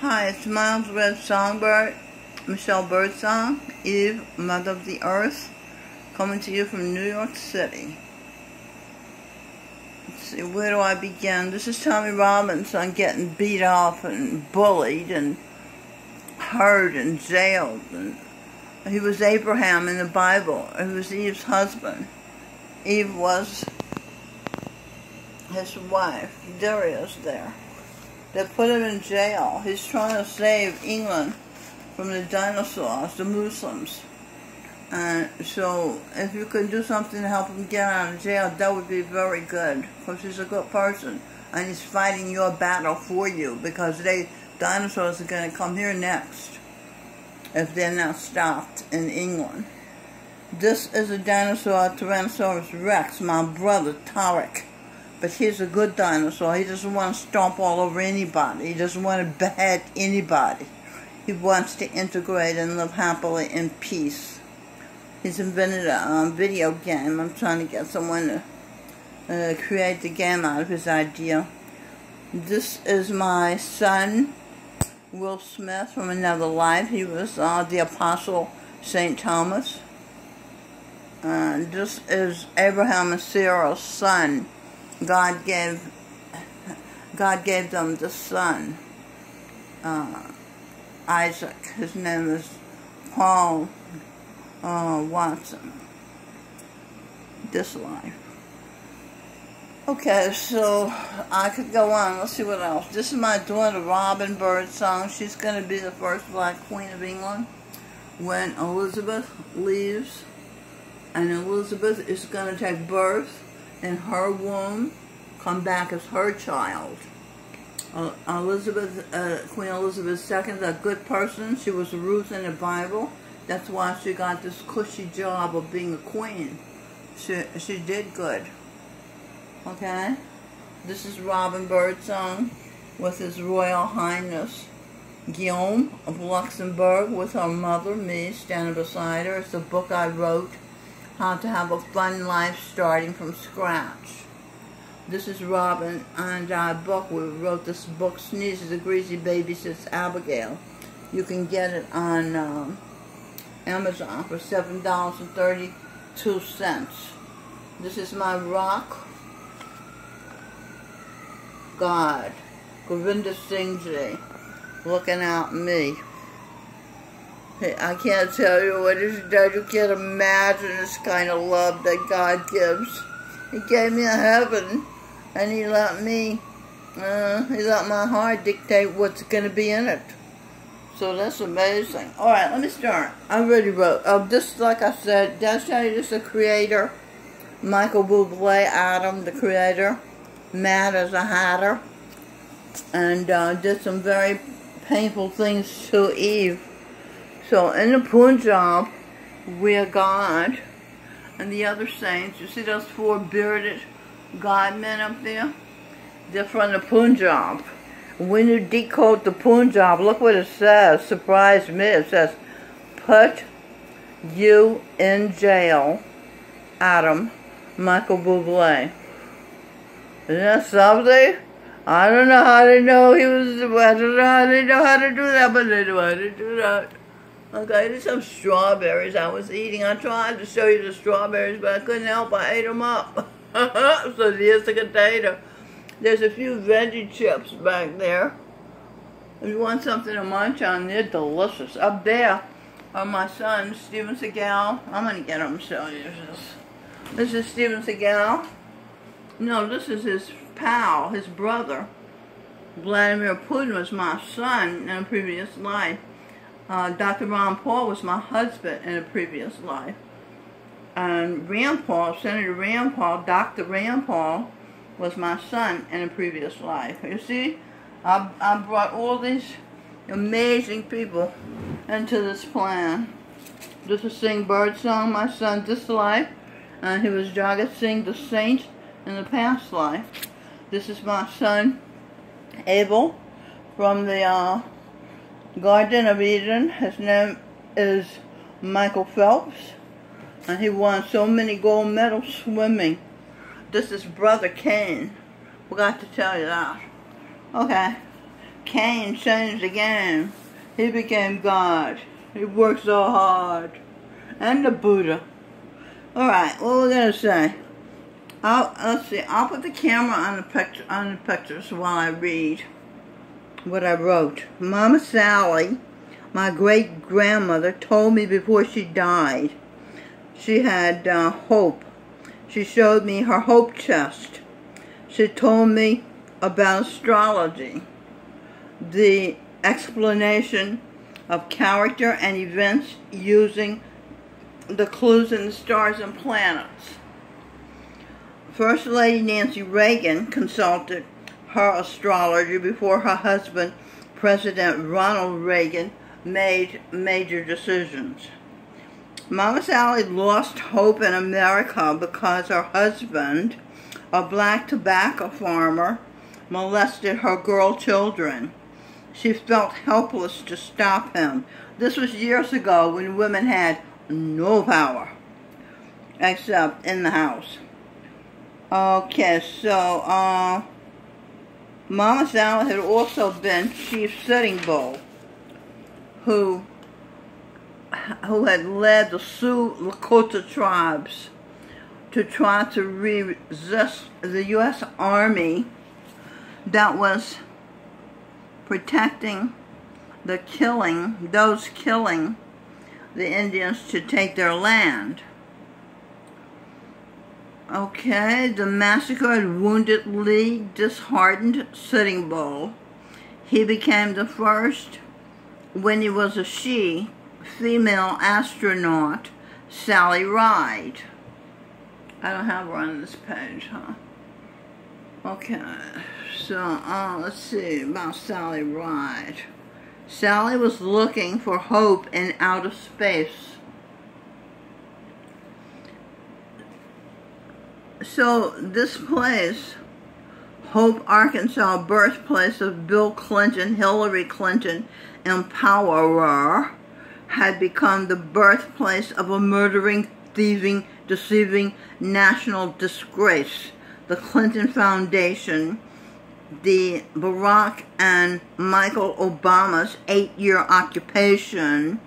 Hi, it's Miles Red Songbird, Michelle Birdsong, Eve, Mother of the Earth, coming to you from New York City. Let's see, where do I begin? This is Tommy Robinson getting beat up and bullied and hurt and jailed. And he was Abraham in the Bible. He was Eve's husband. Eve was his wife. Darius there. They put him in jail. He's trying to save England from the dinosaurs, the Muslims. And so if you could do something to help him get out of jail, that would be very good. Because he's a good person. And he's fighting your battle for you. Because dinosaurs are going to come here next. If they're not stopped in England. This is a dinosaur, Tyrannosaurus Rex, my brother, Tarek. But he's a good dinosaur. He doesn't want to stomp all over anybody. He doesn't want to behead anybody. He wants to integrate and live happily in peace. He's invented a video game. I'm trying to get someone to create the game out of his idea. This is my son, Will Smith, from another life. He was the Apostle St. Thomas. And this is Abraham and Sarah's son. God gave them the son, Isaac. His name is Paul Watson. This life. Okay, so I could go on. Let's see what else. This is my daughter, Robin Birdsong. She's going to be the first black queen of England when Elizabeth leaves. And Elizabeth is going to take birth in her womb, come back as her child. Queen Elizabeth II is a good person. She was Ruth in the Bible. That's why she got this cushy job of being a queen. She did good. Okay? This is Robin Birdsong with His Royal Highness Guillaume of Luxembourg with her mother, me, standing beside her. It's a book I wrote. How to have a fun life starting from scratch. This is Robin and our book. We wrote this book, Sneezes a Greasy Baby, Says Abigail. You can get it on Amazon for $7.32. This is my rock God, Gurinder Singh, looking at me. I can't tell you what he's done. You can't imagine this kind of love that God gives. He gave me a heaven, and He let my heart dictate what's going to be in it. So that's amazing. All right, let me start. I already wrote. This, like I said, did I tell you this is the creator? Michael Bublé, Adam, the creator, mad as a hatter, and did some very painful things to Eve. So in the Punjab, where God and the other saints, you see those four bearded God men up there? They're from the Punjab. When you decode the Punjab, look what it says. Surprised me. It says, put you in jail, Adam, Michael Bublé. Isn't that something? I don't know how they know he was, I don't know how they know how to do that, but they know how to do that. Okay, there's some strawberries I was eating. I tried to show you the strawberries, but I couldn't help. I ate them up. So here's the container. There's a few veggie chips back there. If you want something to munch on, they're delicious. Up there are my son, Steven Seagal. I'm going to get him to show you this. This is Steven Seagal. No, this is his pal, his brother. Vladimir Putin was my son in a previous life. Dr. Ron Paul was my husband in a previous life. And Rand Paul, Senator Rand Paul, Dr. Rand Paul, was my son in a previous life. You see, I brought all these amazing people into this plan. This is Singh Birdsong, my son, this life. And he was Jagat Singh, the saint, in the past life. This is my son, Abel, from the Garden of Eden. His name is Michael Phelps, and he won so many gold medals swimming. This is brother Cain. Forgot to tell you that. Okay. Cain changed again. He became God. He worked so hard. And the Buddha. Alright, what we're going to say. Let's see. I'll put the camera on the pictures while I read what I wrote. Mama Sally, my great-grandmother, told me before she died she had hope. She showed me her hope chest. She told me about astrology, the explanation of character and events using the clues in the stars and planets. First Lady Nancy Reagan consulted her astrologer before her husband, President Ronald Reagan, made major decisions. Mama Sally lost hope in America because her husband, a black tobacco farmer, molested her girl children. She felt helpless to stop him. This was years ago when women had no power, except in the house. Okay, so, Mama Sally had also been Chief Sitting Bull, who had led the Sioux Lakota tribes to try to resist the U.S. Army that was protecting those killing the Indians to take their land. Okay, the massacre had wounded Lee, disheartened Sitting Bull. He became the first, when he was a female astronaut, Sally Ride. I don't have her on this page, huh? Okay, so let's see about Sally Ride. Sally was looking for hope in outer space. So this place, Hope, Arkansas, birthplace of Bill Clinton, Hillary Clinton, empowerer, had become the birthplace of a murdering, thieving, deceiving national disgrace. The Clinton Foundation, the Barack and Michael Obama's 8-year occupation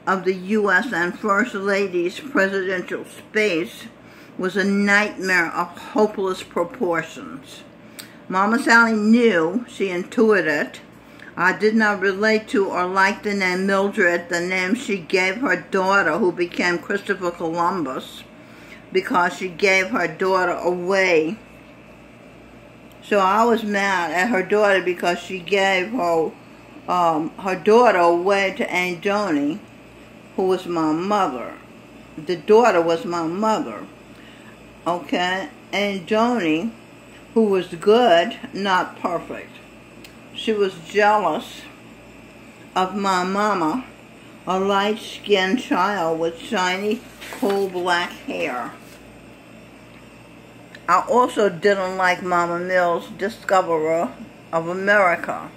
of the U.S. and First Lady's presidential space was a nightmare of hopeless proportions. Mama Sally knew, she intuited, I did not relate to or like the name Mildred, the name she gave her daughter who became Christopher Columbus, because she gave her daughter away. So I was mad at her daughter because she gave her daughter away to Aunt Joni, who was my mother. The daughter was my mother. Okay, Aunt Joni, who was good, not perfect. She was jealous of my mama, a light-skinned child with shiny, coal black hair. I also didn't like Mama Mill's discoverer of America,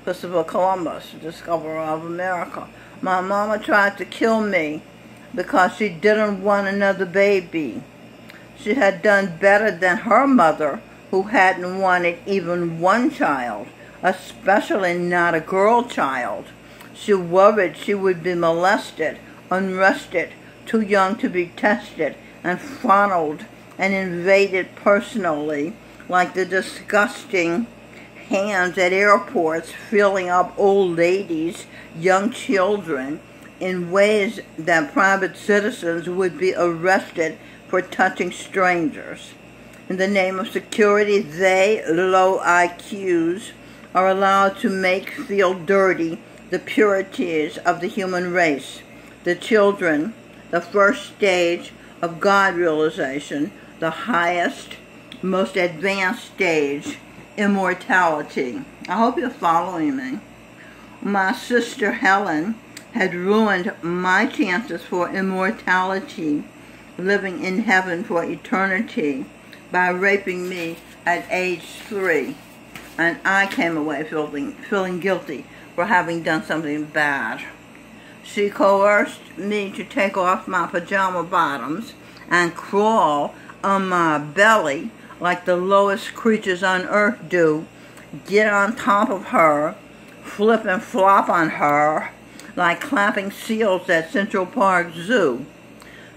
Christopher Columbus, discoverer of America. My mama tried to kill me because she didn't want another baby. She had done better than her mother, who hadn't wanted even one child, especially not a girl child. She worried she would be molested, unrested, too young to be tested, and fondled and invaded personally, like the disgusting hands at airports filling up old ladies, young children, in ways that private citizens would be arrested for touching strangers. In the name of security, they, low IQs, are allowed to make feel dirty the purities of the human race. The children, the first stage of God realization, the highest, most advanced stage, immortality. I hope you're following me. My sister Helen had ruined my chances for immortality, living in heaven for eternity, by raping me at age 3. And I came away feeling guilty for having done something bad. She coerced me to take off my pajama bottoms and crawl on my belly like the lowest creatures on earth do get on top of her, flip and flop on her, like clapping seals at Central Park Zoo.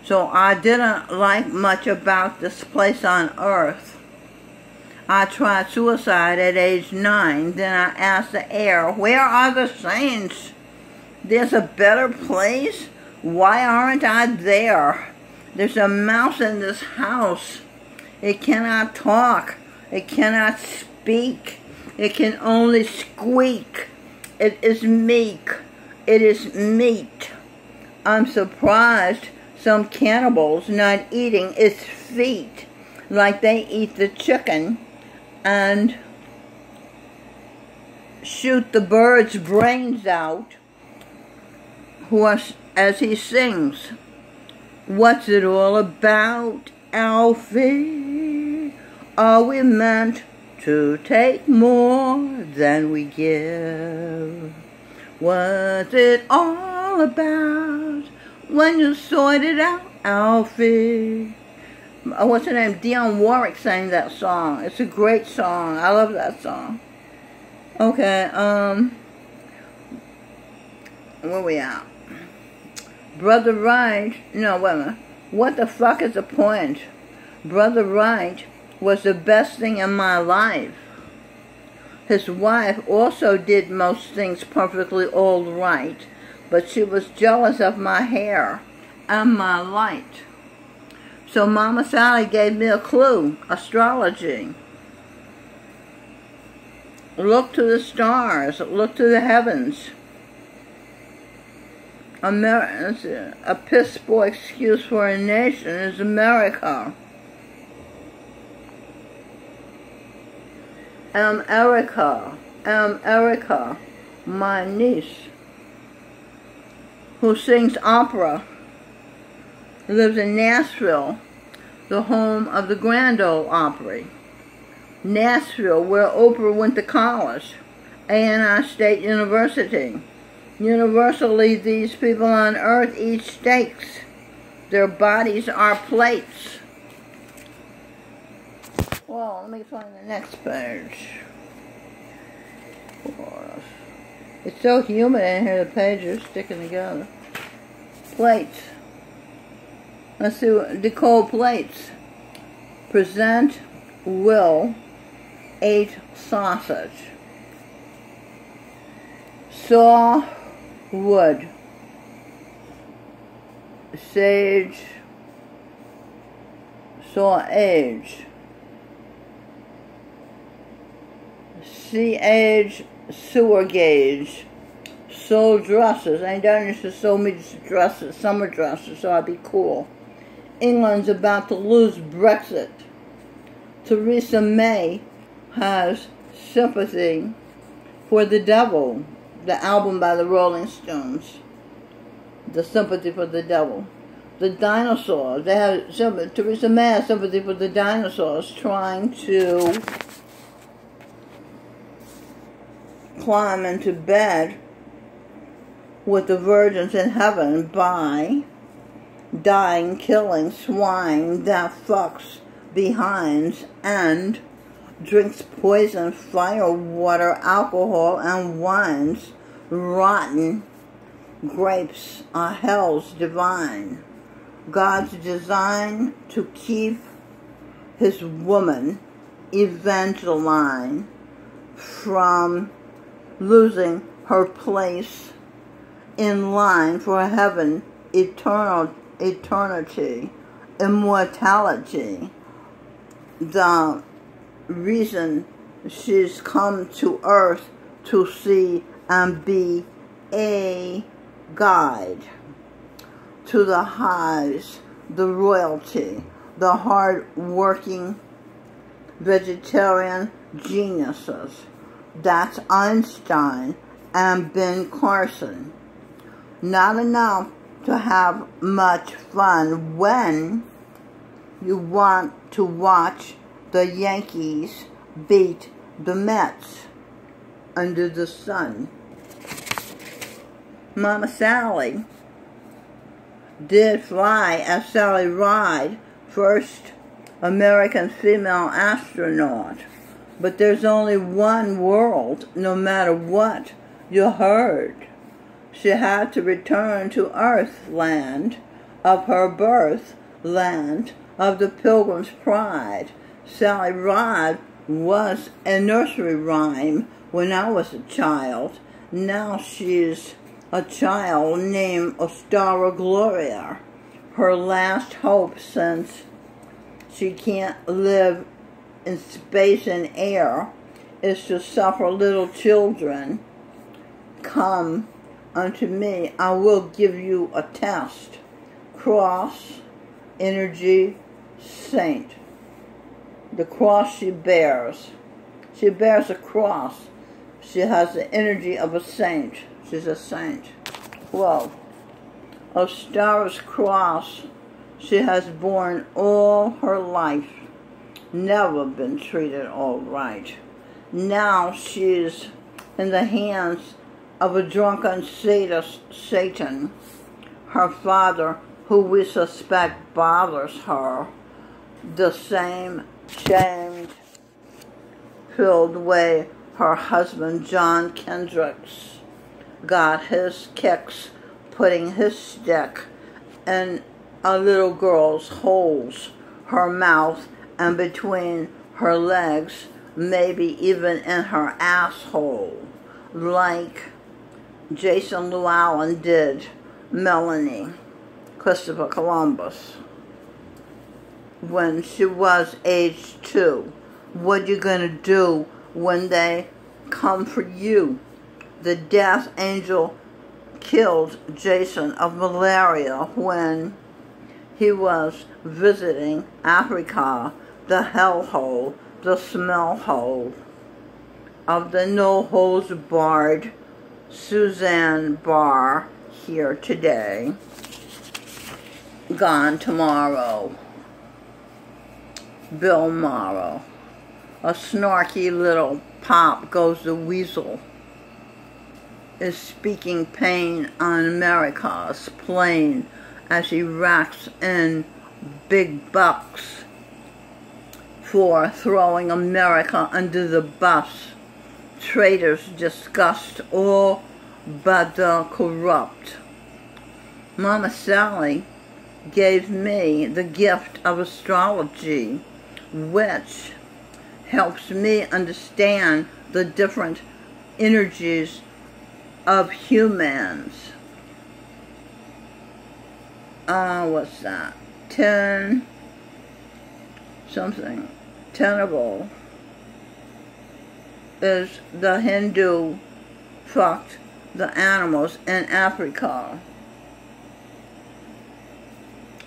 So I didn't like much about this place on earth. I tried suicide at age 9. Then I asked the air, where are the saints? There's a better place? Why aren't I there? There's a mouse in this house. It cannot talk. It cannot speak. It can only squeak. It is meek. It is meat. I'm surprised some cannibals not eating its feet like they eat the chicken and shoot the bird's brains out as he sings. What's it all about, Alfie? Are we meant to take more than we give? What's it all about when you sort it out, Alfie? What's her name? Dionne Warwick sang that song. It's a great song. I love that song. Okay, where we at? Brother Wright, no, wait a minute. What the fuck is the point? Brother Wright was the best thing in my life. His wife also did most things perfectly all right, but she was jealous of my hair and my light. So Mama Sally gave me a clue, astrology. Look to the stars, look to the heavens. A piss poor excuse for a nation is America. Erica, my niece, who sings opera, lives in Nashville, the home of the Grand Ole Opry. Nashville, where Oprah went to college, A&I State University. Universally, these people on earth eat steaks. Their bodies are plates. Well, let me find the next page. It's so humid in here, the pages sticking together. Plates. Let's see, decode plates. Present, will, ate sausage. Saw, wood. Sage, saw age. See age, sewer gauge. Sold dresses. Ain't done used to sew me dresses, summer dresses, so I'd be cool. England's about to lose Brexit. Theresa May has sympathy for the devil. The album by the Rolling Stones. The Sympathy for the Devil. The dinosaurs. They have sympathy. Theresa May has sympathy for the dinosaurs trying to climb into bed with the virgins in heaven by dying, killing swine that fucks behinds and drinks poison, fire, water, alcohol, and wines. Rotten grapes are hell's divine. God's design to keep his woman, Evangeline, from losing her place in line for heaven, eternity, immortality. The reason she's come to earth to see and be a guide to the highs, the royalty, the hard-working vegetarian geniuses. That's Einstein and Ben Carson. Not enough to have much fun when you want to watch the Yankees beat the Mets under the sun. Mama Sally did fly as Sally Ride, first American female astronaut. But there's only one world, no matter what you heard. She had to return to Earth, land of her birth, land of the Pilgrim's pride. Sally Ride was a nursery rhyme when I was a child. Now she's a child named Ostara Gloria. Her last hope, since she can't live in space and air, is to suffer little children. Come unto me, I will give you a test. Cross, energy, saint. The cross she bears. She bears a cross. She has the energy of a saint. She's a saint. Whoa. Ostara's cross she has borne all her life. Never been treated all right. Now she's in the hands of a drunken sadist, Satan. Her father, who we suspect bothers her, the same shame-filled way her husband John Kendricks got his kicks putting his stick in a little girl's holes, her mouth, and between her legs, maybe even in her asshole, like Jason Llewellyn did Melanie Christopher Columbus when she was age 2. What you gonna do when they come for you? The death angel killed Jason of malaria when he was visiting Africa, the hellhole, the smell hole of the no holds barred Suzanne Bar, here today, gone tomorrow. Bill Morrow. A snarky little pop goes the weasel, is speaking pain on America's plane as he racks in big bucks for throwing America under the bus. Traitors disgust all but the corrupt. Mama Sally gave me the gift of astrology, which helps me understand the different energies of humans. What's that? 10 something. Tenable is the Hindu fucked the animals in Africa.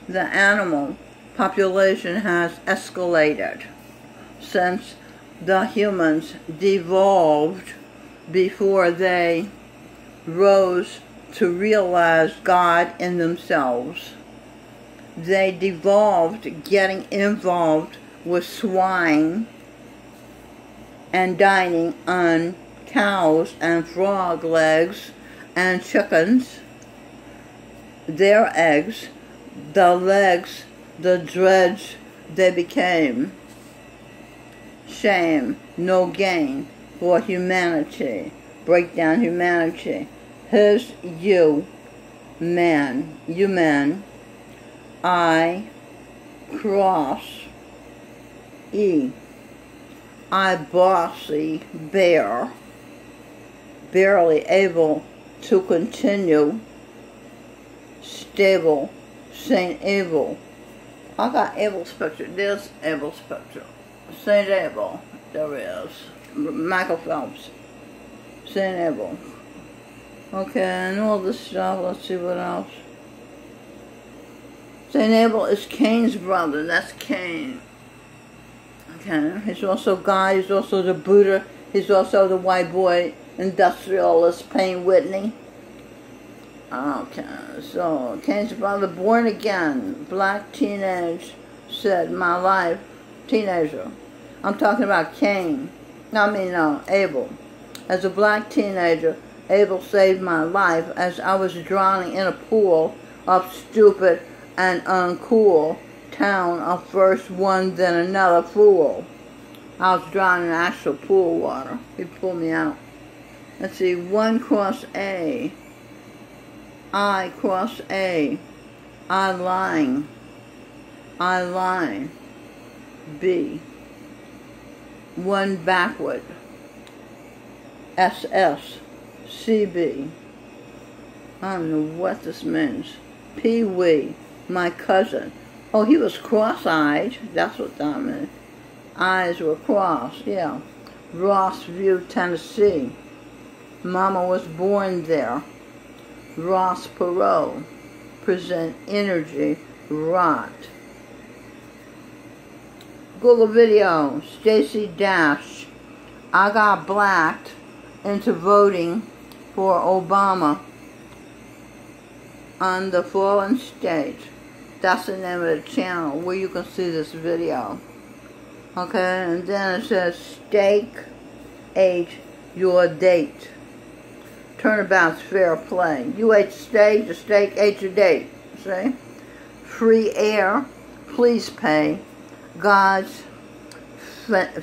The animal population has escalated since the humans devolved before they rose to realize God in themselves. They devolved getting involved with swine and dining on cows and frog legs and chickens, their eggs, the legs, the dredge they became. Shame, no gain for humanity. Break down humanity. Here's you, man, you men. I, cross, E. I, bossy bear, barely able to continue, stable, Saint Abel. I got Abel's picture. There's Abel's picture. Saint Abel. There he is. Michael Phelps. Saint Abel. Okay, and all this stuff. Let's see what else. Saint Abel is Cain's brother. That's Cain. Okay. He's also God. He's also the Buddha. He's also the white boy industrialist Payne Whitney. Okay, so Cain's brother, born again, black teenage, said, my life, teenager. I'm talking about Cain. Abel. As a black teenager, Abel saved my life as I was drowning in a pool of stupid and uncool town of first one then another fool. I was drowning in actual pool water. He pulled me out. Let's see, 1 cross A. I cross A. I line. I line. B. 1 backward. SS. CB. I don't know what this means. Pee Wee. My cousin. Oh, he was cross-eyed. That's what that meant. Eyes were crossed, yeah. Ross View, Tennessee. Mama was born there. Ross Perot. Present energy. Rot. Google video. Stacey Dash. I got blacked into voting for Obama on the fallen state. That's the name of the channel where you can see this video. Okay, and then it says stake ate your date. Turnabout's fair play. You ate steak, the steak ate your date. See? Free air, please pay. God's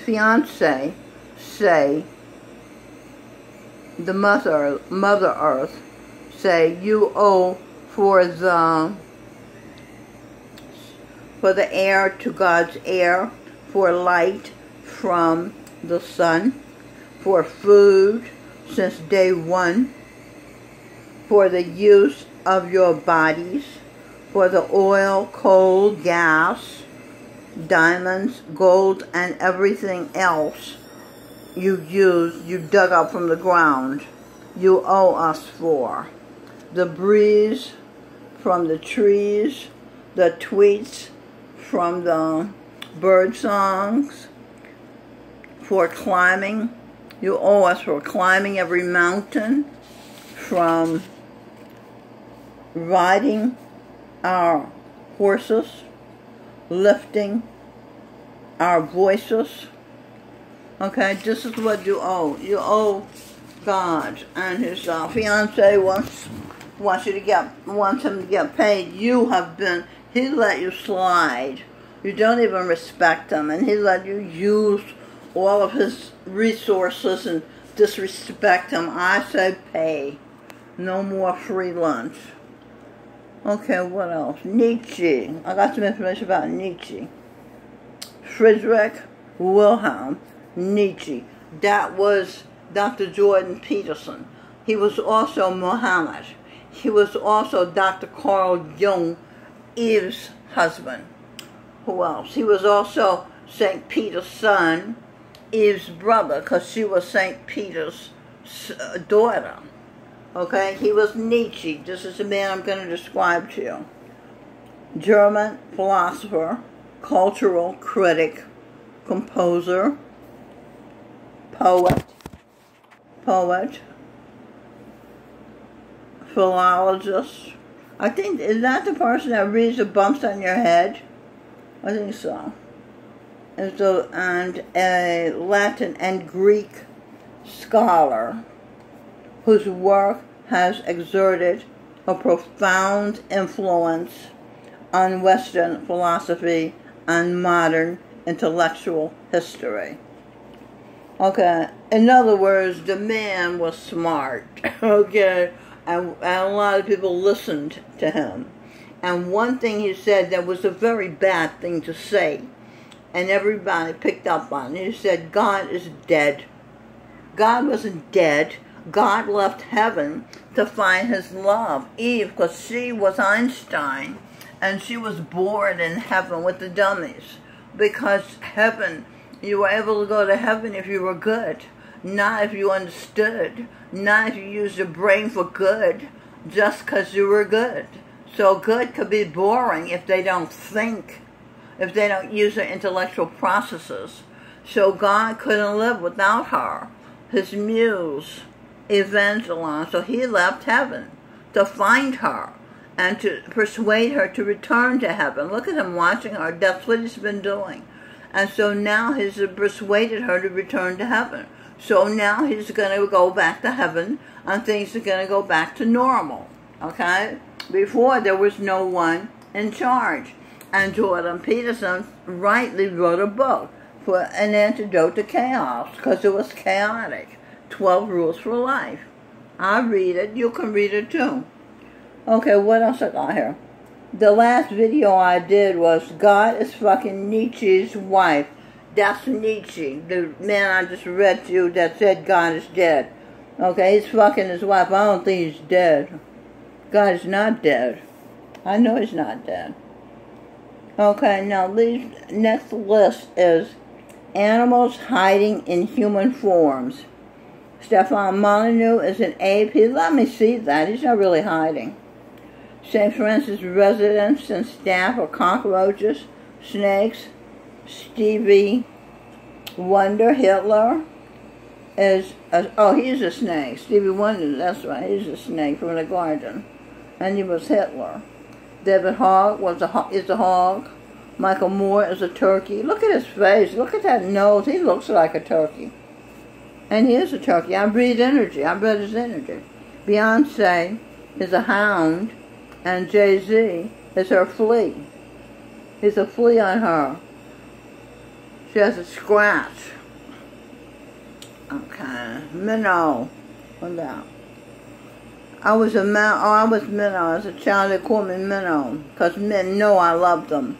fiance say, the Mother Earth say, you owe for the air to God's air, for light from the sun, for food since day one, for the use of your bodies, for the oil, coal, gas, diamonds, gold, and everything else you dug up from the ground, you owe us for. The breeze from the trees, the tweets from the bird songs, for climbing. You owe us for climbing every mountain, from riding our horses, lifting our voices. Okay, this is what you owe. You owe God, and his fiance wants him to get paid. He let you slide. You don't even respect him, and he let you use all of his resources and disrespect him. I say pay. No more free lunch. Okay, what else? Nietzsche. I got some information about Nietzsche. Friedrich Wilhelm Nietzsche. That was Dr. Jordan Peterson. He was also Muhammad. He was also Dr. Carl Jung, Eve's husband. Who else? He was also St. Peter's son, Eve's brother, because she was St. Peter's daughter. Okay? He was Nietzsche. This is the man I'm going to describe to you. German philosopher, cultural critic, composer, poet, philologist. I think, is that the person that reads the bumps on your head? I think so. And a Latin and Greek scholar whose work has exerted a profound influence on Western philosophy and modern intellectual history. Okay, in other words, the man was smart, okay, and a lot of people listened to him. And one thing he said that was a very bad thing to say, and everybody picked up on it. He said, God is dead. God wasn't dead. God left heaven to find his love. Eve, because she was Einstein, and she was bored in heaven with the dummies. Because heaven, you were able to go to heaven if you were good, not if you understood, not if you used your brain for good, just because you were good. So good could be boring if they don't think, if they don't use their intellectual processes. So God couldn't live without her, his muse, Evangeline. So he left heaven to find her and to persuade her to return to heaven. Look at him watching her. That's what he's been doing. And so now he's persuaded her to return to heaven. So now he's going to go back to heaven, and things are going to go back to normal. Okay? Before, there was no one in charge. And Jordan Peterson rightly wrote a book put an antidote to chaos because it was chaotic. 12 Rules for Life. I read it. You can read it too. Okay, what else I got here? The last video I did was God is fucking Nietzsche's wife. That's Nietzsche, the man I just read to you that said God is dead. Okay, he's fucking his wife. I don't think he's dead. God is not dead. I know he's not dead. Okay, now the next list is animals hiding in human forms. Stefan Molyneux is an ape. He let me see that. He's not really hiding. St. Francis residents and staff are cockroaches, snakes. Stevie Wonder, Hitler is he's a snake. Stevie Wonder, that's right, he's a snake from the garden, and he was Hitler. David Hogg is a hog. Michael Moore is a turkey. Look at his face. Look at that nose. He looks like a turkey, and he is a turkey. I breathe energy. I breathe his energy. Beyonce is a hound, and Jay-Z is her flea. He's a flea on her. She has a scratch. Okay. Minnow. What's that? I was Minnow. As a child, they called me Minnow. Because men know I love them.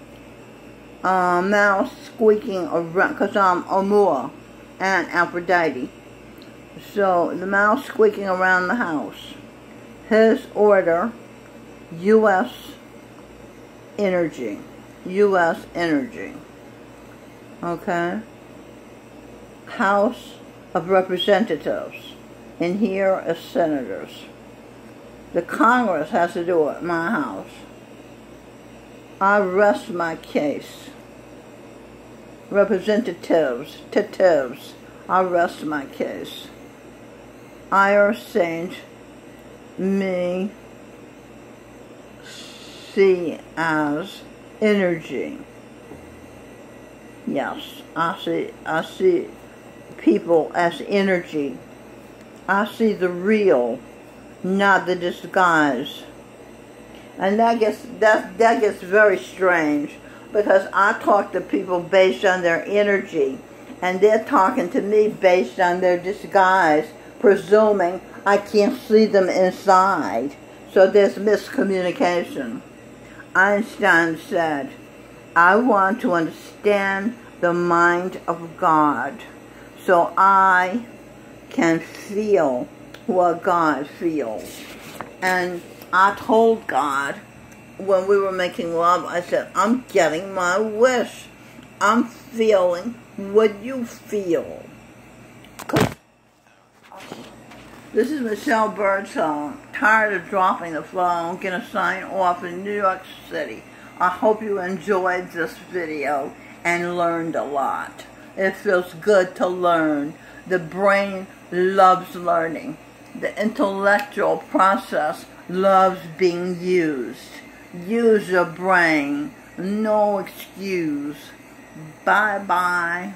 Mouse squeaking around. Because I'm Amour and Aphrodite. So, the mouse squeaking around the house. His order, U.S. energy. U.S. energy. Okay? House of Representatives. And here is senators. The Congress has to do it at my house. I rest my case. Representatives. I rest my case. I Saint me see as energy. Yes, I see people as energy. I see the real, not the disguise. And that gets very strange, because I talk to people based on their energy, and they're talking to me based on their disguise, presuming I can't see them inside. So there's miscommunication. Einstein said, I want to understand the mind of God so I can feel what God feels. And I told God when we were making love, I said, I'm getting my wish. I'm feeling what you feel. This is Michelle Birdsong. Tired of dropping the phone. I'm going to sign off in New York City. I hope you enjoyed this video and learned a lot. It feels good to learn. The brain loves learning. The intellectual process loves being used. Use your brain. No excuse. Bye-bye.